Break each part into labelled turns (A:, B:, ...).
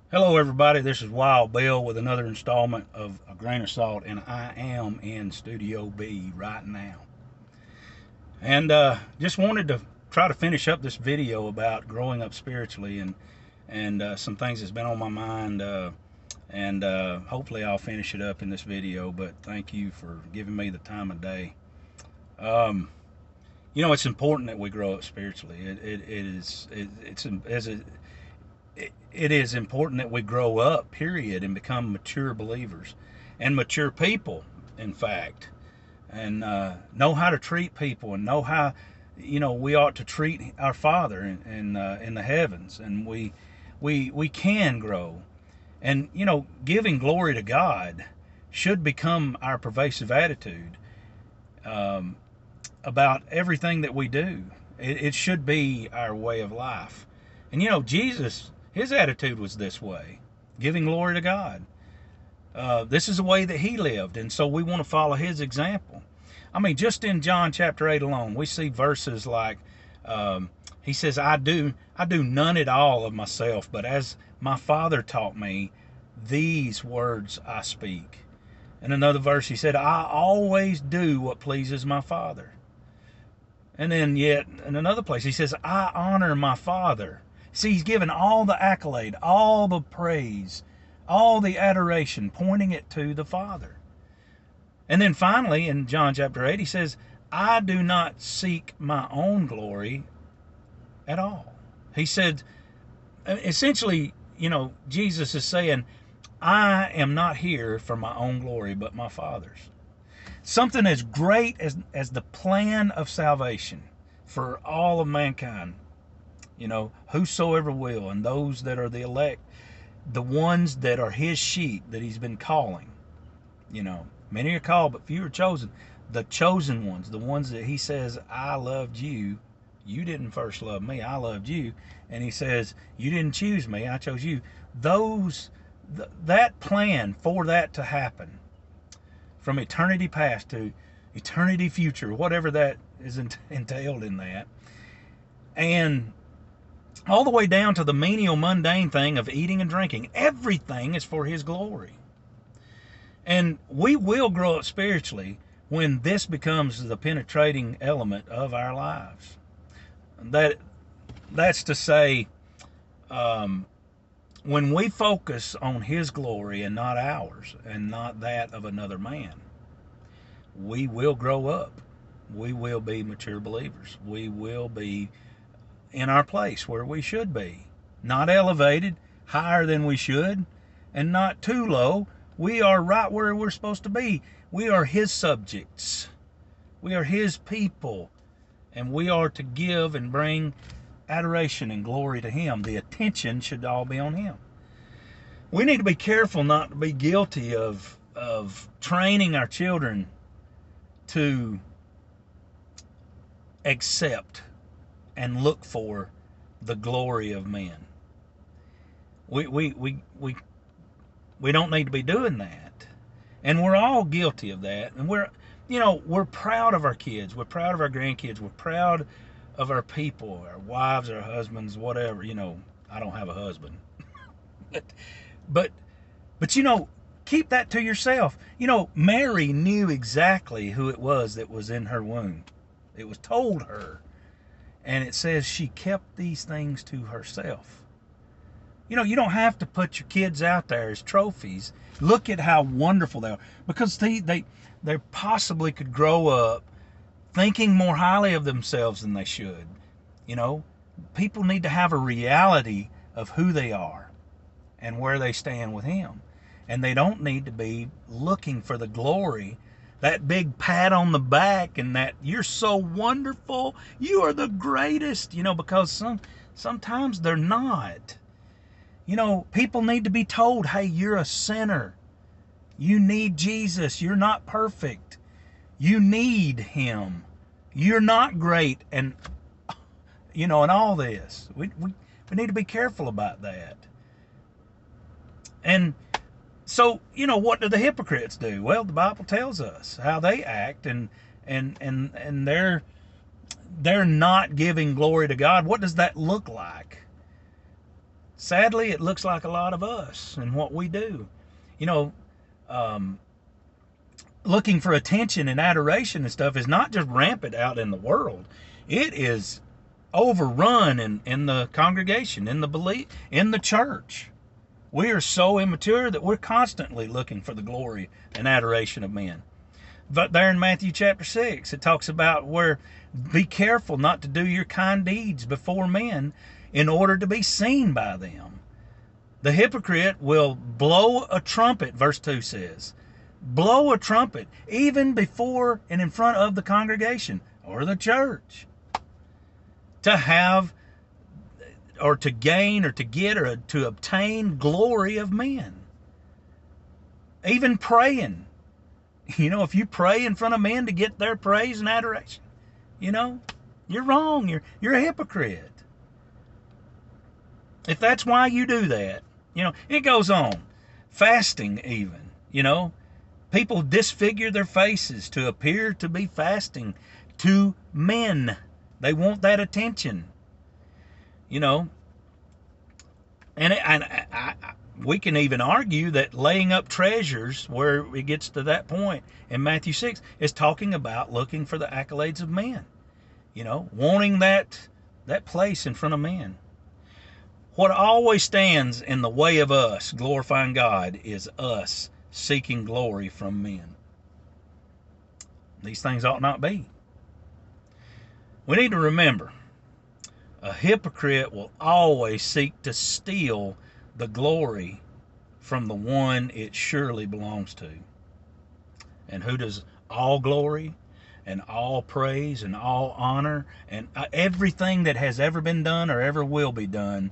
A: Hello, everybody. This is Wild Bill with another installment of A Grain of Salt, and I am in Studio B right now. And just wanted to try to finish up this video about growing up spiritually and some things that's been on my mind. And hopefully, I'll finish it up in this video. But thank you for giving me the time of day. Um, it's important that we grow up spiritually. It is important that we grow up, period, and become mature believers and mature people, in fact, and know how to treat people and know how, we ought to treat our Father in the heavens, and we can grow, and giving glory to God should become our pervasive attitude um, about everything that we do. It should be our way of life, and Jesus. His attitude was this way, giving glory to God. This is the way that he lived, and so we want to follow his example. I mean, just in John chapter 8 alone, we see verses like, he says, I do none at all of myself, but as my Father taught me, these words I speak. In another verse, he said, I always do what pleases my Father. And then yet, in another place, he says, I honor my Father. See, he's given all the accolade, all the praise, all the adoration, pointing it to the Father. And then finally, in John chapter 8, he says, I do not seek my own glory at all. He said, essentially, Jesus is saying, I am not here for my own glory, but my Father's. Something as great as the plan of salvation for all of mankind. Whosoever will, and those that are the elect, the ones that are his sheep that he's been calling. Many are called, but few are chosen. The chosen ones, the ones that he says, I loved you. You didn't first love me. I loved you. And he says, you didn't choose me. I chose you. That plan for that to happen from eternity past to eternity future, whatever that is entailed in that. And all the way down to the menial, mundane thing of eating and drinking. Everything is for his glory. And we will grow up spiritually when this becomes the penetrating element of our lives. That's to say, when we focus on his glory and not ours, and not that of another man, we will grow up. We will be mature believers. We will be in our place where we should be. Not elevated, higher than we should, and not too low. We are right where we're supposed to be. We are his subjects. We are his people. And we are to give and bring adoration and glory to him. The attention should all be on him. We need to be careful not to be guilty of training our children to accept and look for the glory of men. We don't need to be doing that. And we're all guilty of that. And we're proud of our kids. We're proud of our grandkids. We're proud of our people, our wives, our husbands, whatever. I don't have a husband. but keep that to yourself. Mary knew exactly who it was that was in her womb. It was told her. And it says she kept these things to herself. You don't have to put your kids out there as trophies. Look at how wonderful they are. Because they possibly could grow up thinking more highly of themselves than they should. People need to have a reality of who they are and where they stand with him. And they don't need to be looking for the glory, that big pat on the back, and that you're so wonderful, you are the greatest, because sometimes they're not. People need to be told, hey, you're a sinner. You need Jesus. You're not perfect. You need him. You're not great. And all this. We need to be careful about that. And so, what do the hypocrites do? Well, the Bible tells us how they act, and they're not giving glory to God. What does that look like? Sadly, it looks like a lot of us and what we do. You know, looking for attention and adoration and stuff is not just rampant out in the world. It is overrun in the congregation, in the belief, in the church. We are so immature that we're constantly looking for the glory and adoration of men. But there in Matthew chapter 6, it talks about where be careful not to do your kind deeds before men in order to be seen by them. The hypocrite will blow a trumpet, verse 2 says. Blow a trumpet, even before and in front of the congregation or the church, to have or to gain or to get or to obtain glory of men. Even praying. You know, if you pray in front of men to get their praise and adoration, you know, you're wrong. You're a hypocrite. If that's why you do that, you know, it goes on. Fasting even, you know. People disfigure their faces to appear to be fasting to men. They want that attention, you know. And we can even argue that laying up treasures, where it gets to that point in Matthew 6, is talking about looking for the accolades of men, you know, wanting that place in front of men. What always stands in the way of us glorifying God is us seeking glory from men. These things ought not be. We need to remember, a hypocrite will always seek to steal the glory from the one it surely belongs to. And who does all glory and all praise and all honor and everything that has ever been done or ever will be done,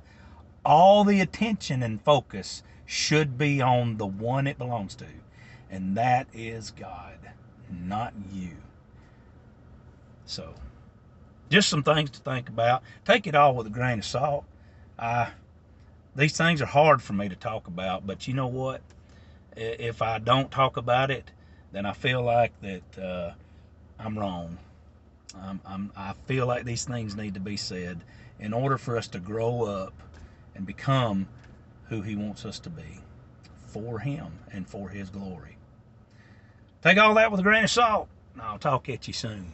A: all the attention and focus should be on the one it belongs to, and that is God, not you. So, just some things to think about. Take it all with a grain of salt. These things are hard for me to talk about, but you know what? If I don't talk about it, then I feel like that I'm wrong. I feel like these things need to be said in order for us to grow up and become who He wants us to be for Him and for His glory. Take all that with a grain of salt, and I'll talk at you soon.